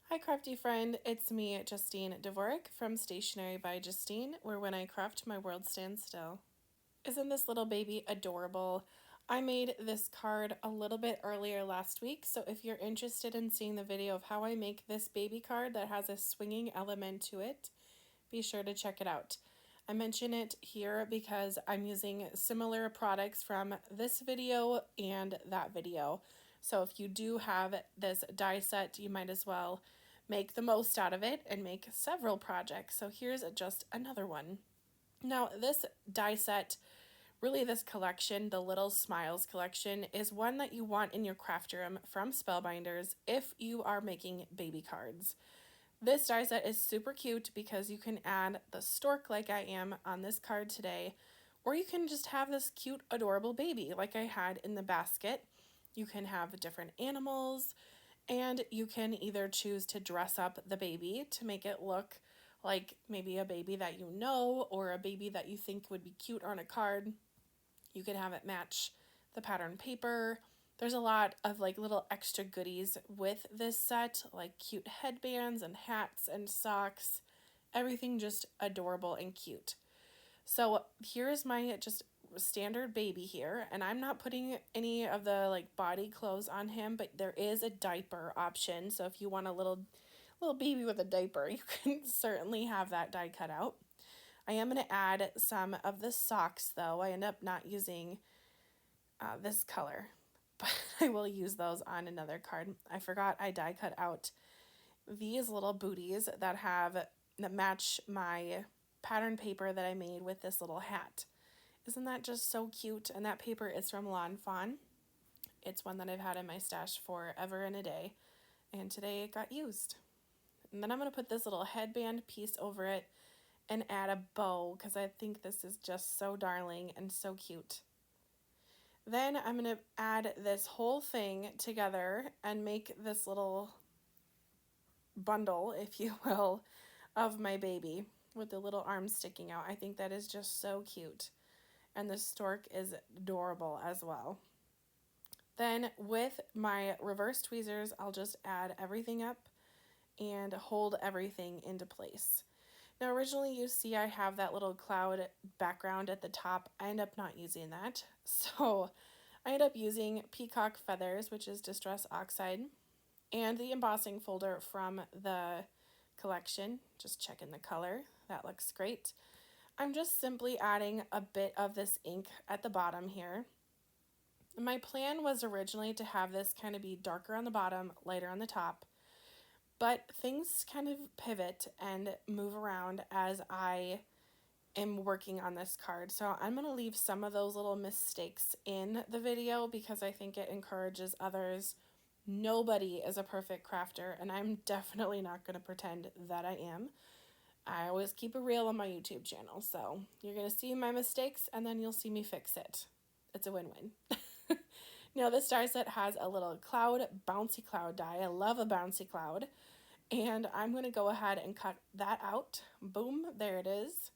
Hi crafty friend, it's me Justine Dvorak from Stationery by Justine, where when I craft my world stands still. Isn't this little baby adorable? I made this card a little bit earlier last week, so if you're interested in seeing the video of how I make this baby card that has a swinging element to it, be sure to check it out. I mention it here because I'm using similar products from this video and that video. So if you do have this die set, you might as well make the most out of it and make several projects. So here's just another one. Now this die set, really this collection, the Little Smiles collection, is one that you want in your craft room from Spellbinders if you are making baby cards. This die set is super cute because you can add the stork like I am on this card today, or you can just have this cute, adorable baby like I had in the basket. You can have different animals, and you can either choose to dress up the baby to make it look like maybe a baby that you know or a baby that you think would be cute on a card. You can have it match the pattern paper. There's a lot of like little extra goodies with this set, like cute headbands and hats and socks. Everything just adorable and cute. So here's my just standard baby here, and I'm not putting any of the like body clothes on him, but there is a diaper option. So if you want a little baby with a diaper, you can certainly have that die cut out. I am going to add some of the socks though. I end up not using this color, but I will use those on another card. I forgot I die cut out these little booties that match my pattern paper that I made with this little hat. Isn't that just so cute? And that paper is from Lawn Fawn. It's one that I've had in my stash forever and a day, and today it got used. And then I'm going to put this little headband piece over it and add a bow because I think this is just so darling and so cute. Then I'm going to add this whole thing together and make this little bundle, if you will, of my baby with the little arms sticking out. I think that is just so cute. And the stork is adorable as well. Then with my reverse tweezers, I'll just add everything up and hold everything into place. Now originally you see I have that little cloud background at the top. I end up not using that. So I end up using peacock feathers, which is Distress Oxide, and the embossing folder from the collection. Just checking the color. That looks great. I'm just simply adding a bit of this ink at the bottom here. My plan was originally to have this kind of be darker on the bottom, lighter on the top, but things kind of pivot and move around as I am working on this card. So I'm going to leave some of those little mistakes in the video because I think it encourages others. Nobody is a perfect crafter, and I'm definitely not going to pretend that I am. I always keep it real on my YouTube channel, so you're going to see my mistakes and then you'll see me fix it. It's a win-win. Now this die set has a little cloud, bouncy cloud die. I love a bouncy cloud. And I'm going to go ahead and cut that out. Boom, there it is.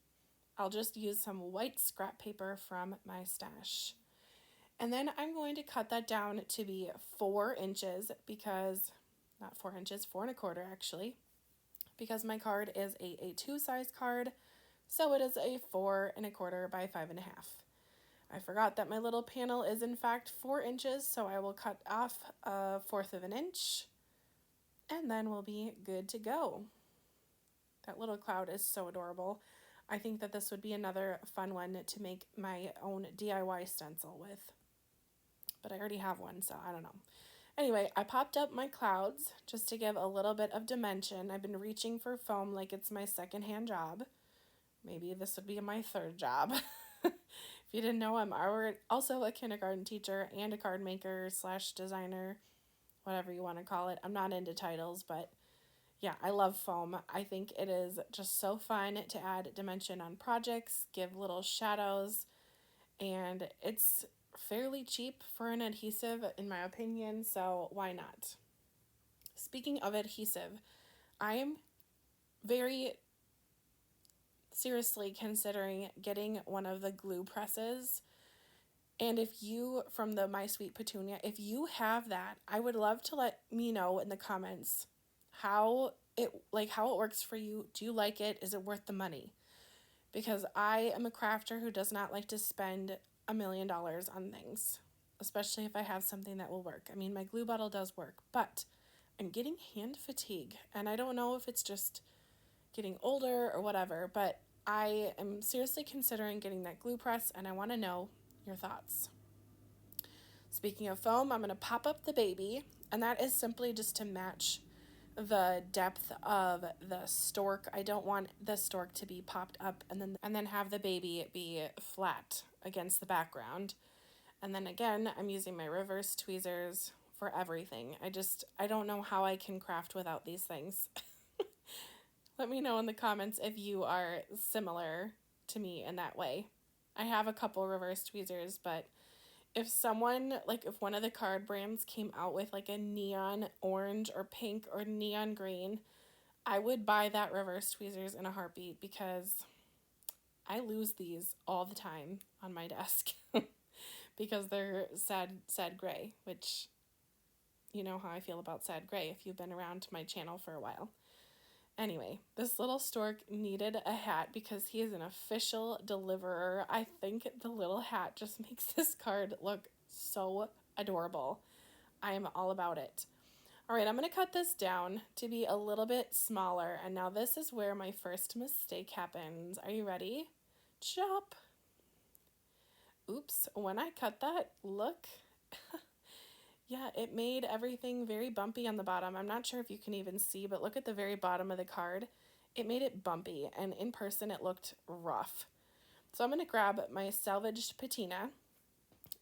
I'll just use some white scrap paper from my stash. And then I'm going to cut that down to be 4 inches because, not 4 inches, 4 1/4 actually, because my card is a A2 size card, so it is a 4 1/4 by 5 1/2. I forgot that my little panel is in fact 4 inches, so I will cut off 1/4 of an inch, and then we'll be good to go. That little cloud is so adorable. I think that this would be another fun one to make my own DIY stencil with. But I already have one, so I don't know. Anyway, I popped up my clouds just to give a little bit of dimension. I've been reaching for foam like it's my secondhand job. Maybe this would be my 3rd job. If you didn't know, I'm also a kindergarten teacher and a card maker / designer, whatever you want to call it. I'm not into titles, but yeah, I love foam. I think it is just so fun to add dimension on projects, give little shadows, and it's fairly cheap for an adhesive in my opinion, so why not? Speaking of adhesive, I am very seriously considering getting one of the glue presses. And if you, from the My Sweet Petunia, if you have that, I would love to let me know in the comments how it works for you. Do you like it? Is it worth the money? Because I am a crafter who does not like to spend $1 million on things, especially if I have something that will work. I mean, my glue bottle does work, but I'm getting hand fatigue, and I don't know if it's just getting older or whatever, but I am seriously considering getting that glue press, and I want to know your thoughts. Speaking of foam, I'm going to pop up the baby, and that is simply just to match the depth of the stork. I don't want the stork to be popped up and then have the baby be flat against the background. And then again, I'm using my reverse tweezers for everything. I don't know how I can craft without these things. Let me know in the comments if you are similar to me in that way. I have a couple reverse tweezers, but if one of the card brands came out with like a neon orange or pink or neon green, I would buy that reverse tweezers in a heartbeat because I lose these all the time on my desk because they're sad gray, which you know how I feel about sad gray if you've been around my channel for a while. Anyway, this little stork needed a hat because he is an official deliverer. I think the little hat just makes this card look so adorable. I am all about it. All right, I'm going to cut this down to be a little bit smaller. And now this is where my first mistake happens. Are you ready? Chop. Oops, when I cut that, look. Yeah, it made everything very bumpy on the bottom. I'm not sure if you can even see, but look at the very bottom of the card. It made it bumpy, and in person it looked rough. So I'm going to grab my salvaged patina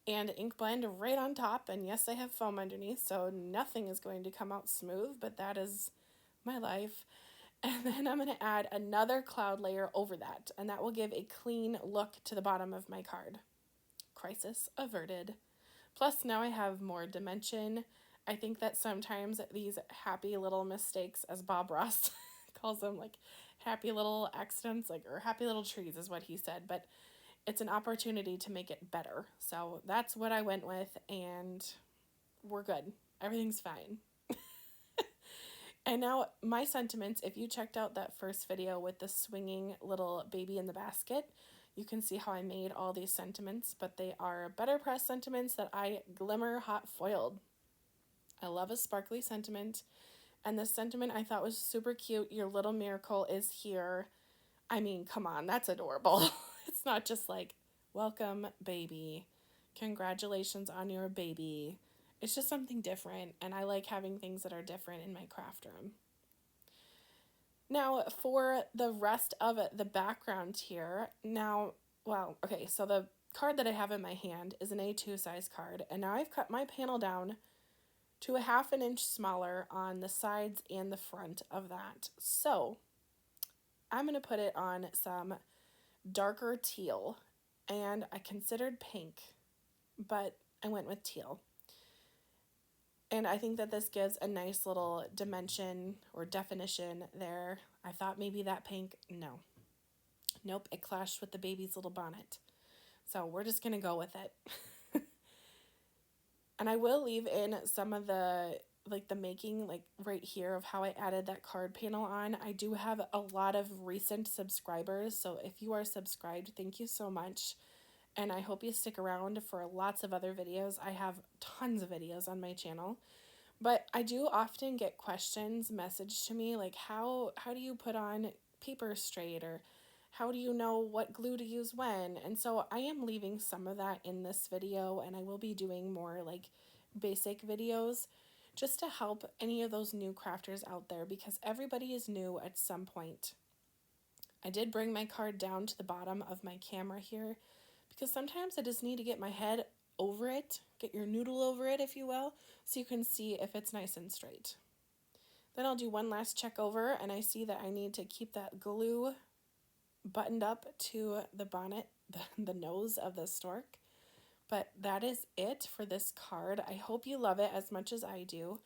and ink blend right on top, and yes, I have foam underneath, so nothing is going to come out smooth, but that is my life. And then I'm going to add another cloud layer over that, and that will give a clean look to the bottom of my card. Crisis averted. Plus, now I have more dimension. I think that sometimes these happy little mistakes, as Bob Ross calls them, like happy little accidents, or happy little trees is what he said, but it's an opportunity to make it better. So that's what I went with, and we're good. Everything's fine. And now my sentiments, if you checked out that first video with the swinging little baby in the basket, you can see how I made all these sentiments, but they are BetterPress sentiments that I glimmer hot foiled. I love a sparkly sentiment, and this sentiment I thought was super cute. Your little miracle is here. I mean, come on, that's adorable. It's not just like, welcome, baby. Congratulations on your baby. It's just something different, and I like having things that are different in my craft room. Now, for the rest of the background here, so the card that I have in my hand is an A2 size card, and now I've cut my panel down to a 1/2 inch smaller on the sides and the front of that. So I'm going to put it on some darker teal, and I considered pink, but I went with teal. And I think that this gives a nice little dimension or definition there. I thought maybe that pink, no. Nope, it clashed with the baby's little bonnet. So we're just going to go with it. And I will leave in some of the making, right here, of how I added that card panel on. I do have a lot of recent subscribers, so if you are subscribed, thank you so much. And I hope you stick around for lots of other videos. I have tons of videos on my channel. But I do often get questions messaged to me like, how do you put on paper straight, or how do you know what glue to use when? And so I am leaving some of that in this video, and I will be doing more basic videos just to help any of those new crafters out there, because everybody is new at some point. I did bring my card down to the bottom of my camera here because sometimes I just need to get my head over it, get your noodle over it, if you will, so you can see if it's nice and straight. Then I'll do one last check over, and I see that I need to keep that glue buttoned up to the bonnet, the nose of the stork. But that is it for this card. I hope you love it as much as I do.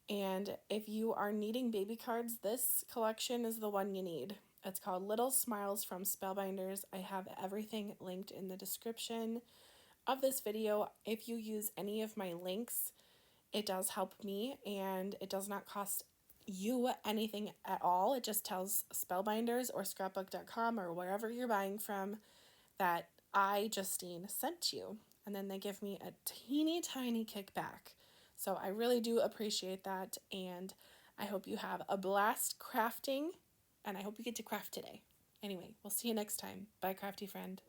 And if you are needing baby cards, this collection is the one you need. It's called Little Smiles from Spellbinders. I have everything linked in the description of this video. If you use any of my links, it does help me, and it does not cost you anything at all. It just tells Spellbinders or scrapbook.com or wherever you're buying from that I, Justine, sent you. And then they give me a teeny tiny kickback. So I really do appreciate that. And I hope you have a blast crafting. And I hope you get to craft today. Anyway, we'll see you next time. Bye, crafty friend.